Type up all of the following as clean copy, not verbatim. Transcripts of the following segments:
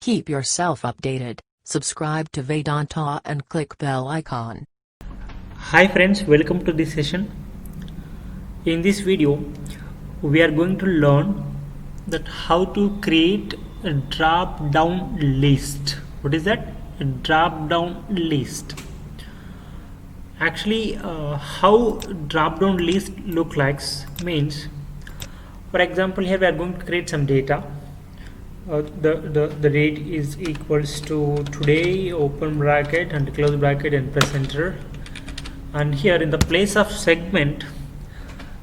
Keep yourself updated. Subscribe to Vedanta and click bell icon. Hi friends, welcome to this session. In this video, we are going to learn that how to create a drop down list. What is that? A drop down list. Actually, how drop down list look like means, for example, here we are going to create some data. The date is equals to today, open bracket and close bracket, and press enter. And here in the place of segment,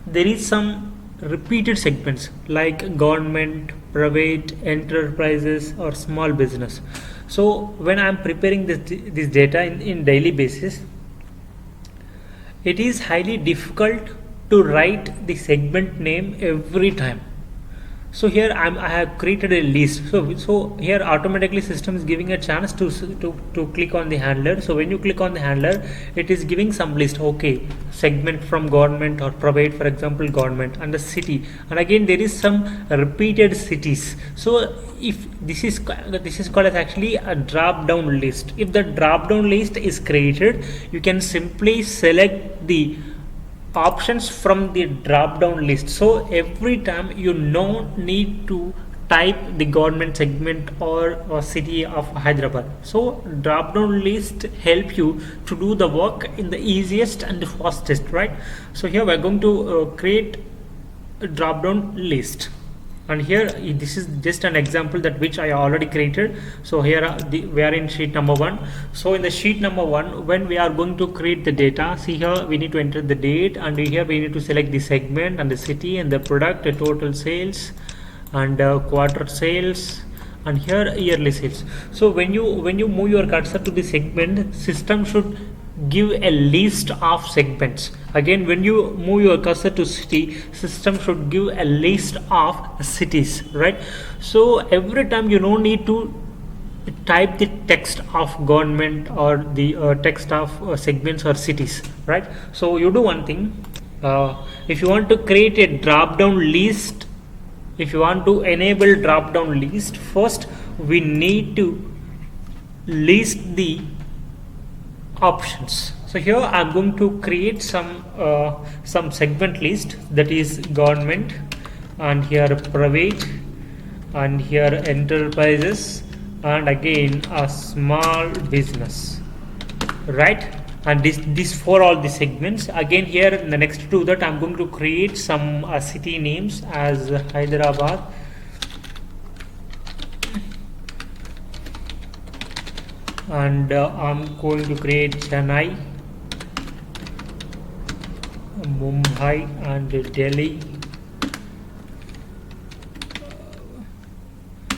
there is some repeated segments like government, private, enterprises, or small business. So when I am preparing this data in daily basis, it is highly difficult to write the segment name every time. So here I have created a list. So here automatically system is giving a chance to click on the handler. So when you click on the handler, it is giving some list. Okay, segment from government or private, for example, government, and the city. And again there is some repeated cities. So if this is called as actually a drop down list. If the drop down list is created, you can simply select the options from the drop down list. So every time you need to type the government segment or city of Hyderabad. So drop down list help you to do the work in the easiest and the fastest, right? So here we are going to create a drop down list. And here this is just an example that which I already created. So here we are in sheet number 1. So in the sheet number 1, when we are going to create the data, see here we need to enter the date, and here we need to select the segment and the city and the product, the total sales and quarter sales, and here yearly sales. So when you move your cursor to the segment, system should give a list of segments. Again, when you move your cursor to city, system should give a list of cities, right? So every time you don't need to type the text of government or the text of segments or cities, right? So you do one thing. If you want to create a drop down list, if you want to enable drop down list, first we need to list the options. So here I'm going to create some segment list, that is government, and here private, and here enterprises, and again a small business, right? And this for all the segments. Again here in the next to that I'm going to create some city names as Hyderabad, and I'm going to create Chennai, Mumbai, and Delhi.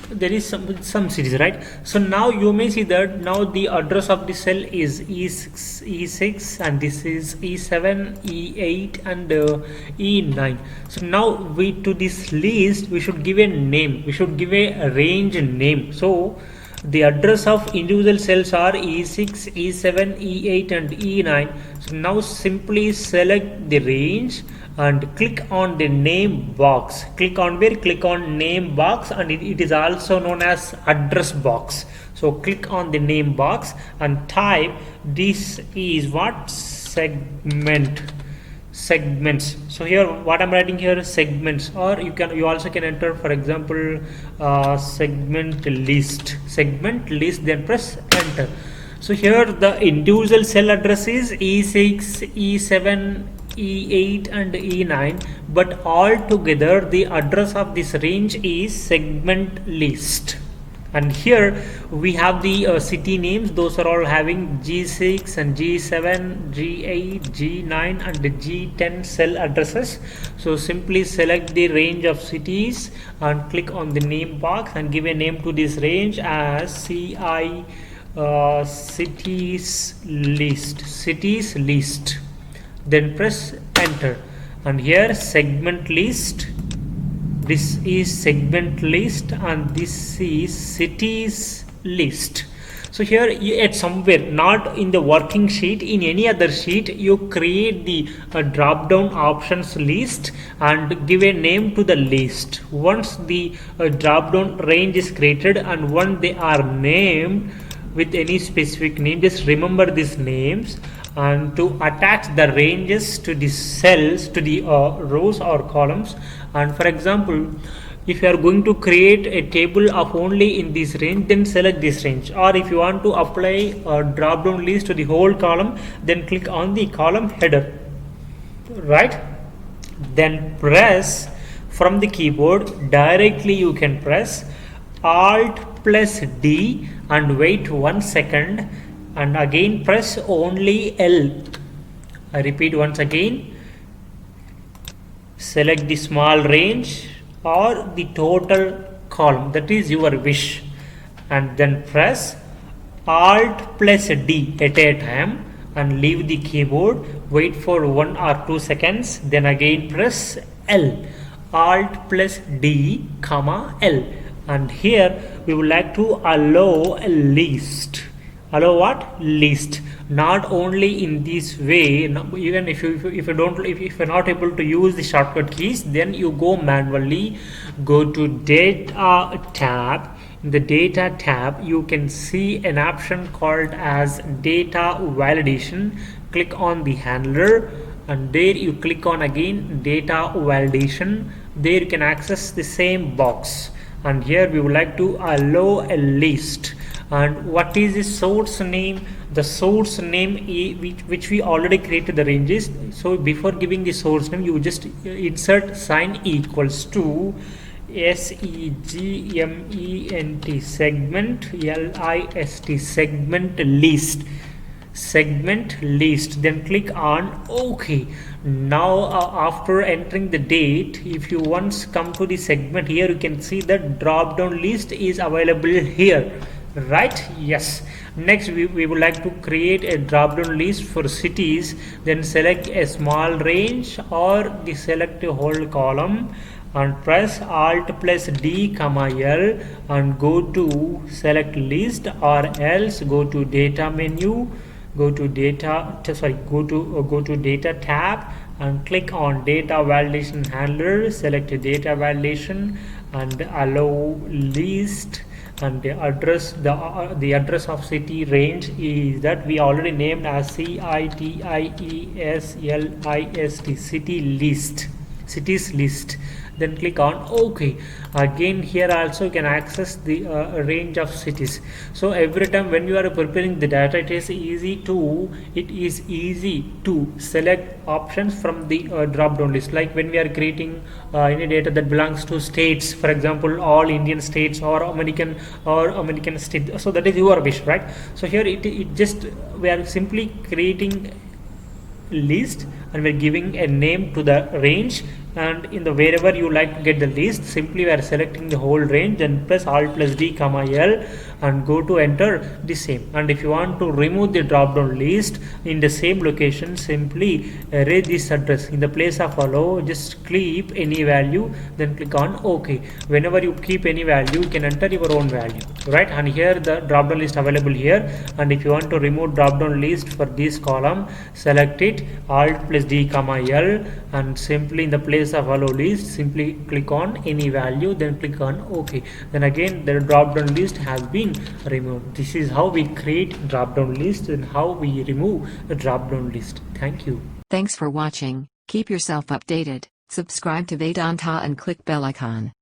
There is some cities, right? So now you may see that now the address of the cell is E6, and this is E7, E8, and E9. So now to this list we should give a name, we should give a range name. So the address of individual cells are E6, E7, E8, and E9. So now simply select the range and click on the name box. Click on where? Click on name box, and it is also known as address box. So click on the name box and type this is what? Segments. So here what I'm writing here is segments, or you also can enter, for example, segment list, then press enter. So here the individual cell address is E6, E7, E8, and E9, but all together the address of this range is segment list. And here we have the city names. Those are all having G6 and G7, G8, G9, and the G10 cell addresses. So simply select the range of cities and click on the name box and give a name to this range as CI cities list. Then press enter. And here segment list. This is segment list, and this is cities list. So here at somewhere, not in the working sheet, in any other sheet, you create the drop down options list and give a name to the list. Once the drop down range is created and when they are named with any specific name, just remember these names and to attach the ranges to the cells, to the rows or columns. And for example, if you are going to create a table of only in this range, then select this range, or if you want to apply a drop down list to the whole column, then click on the column header, right? Then press from the keyboard directly, you can press Alt plus D and wait 1 second and again press only L. I repeat once again, select the small range or the total column, that is your wish, and then press Alt plus D at a time and leave the keyboard, wait for 1 or 2 seconds, then again press L, Alt plus D comma L, and here we would like to allow a list. Allow what? List. Not only in this way, even if you're not able to use the shortcut keys, then you go manually, go to data tab. In the data tab, you can see an option called as data validation. Click on the handler and there you click on again data validation. There you can access the same box, and here we would like to allow a list. And what is the source name? The source name which we already created the ranges. So before giving the source name, you just insert sign equals to segment segment list, then click on OK. Now after entering the date, if you once come to the segment, here you can see that drop down list is available here, right? Yes. Next we would like to create a drop down list for cities. Then select a small range or the select a whole column and press Alt plus D comma L and go to select list, or else go to data menu, go to data tab and click on data validation handler, select data validation and allow list. And the address of city range is that we already named as CITIESLIST, city list, cities list. Then click on OK. Again here also you can access the range of cities. So every time when you are preparing the data, it is easy to select options from the drop down list. Like when we are creating any data that belongs to states, for example all Indian states or American state, so that is your wish, right? So here it just we are simply creating list and we're giving a name to the range, and in the wherever you like to get the list, simply we are selecting the whole range and press Alt plus D comma L and go to enter the same. And if you want to remove the drop down list in the same location, simply erase this address. In the place of allow, just keep any value, then click on OK. Whenever you keep any value, you can enter your own value, right? And here the drop down list available here, and if you want to remove drop down list for this column, select it, Alt plus D comma L, and simply in the place of allow list, simply click on any value, then click on OK. Then again the drop down list has been removed. This is how we create drop down list and how we remove a drop down list. Thank you. Thanks for watching. Keep yourself updated. Subscribe to Vedanta and click bell icon.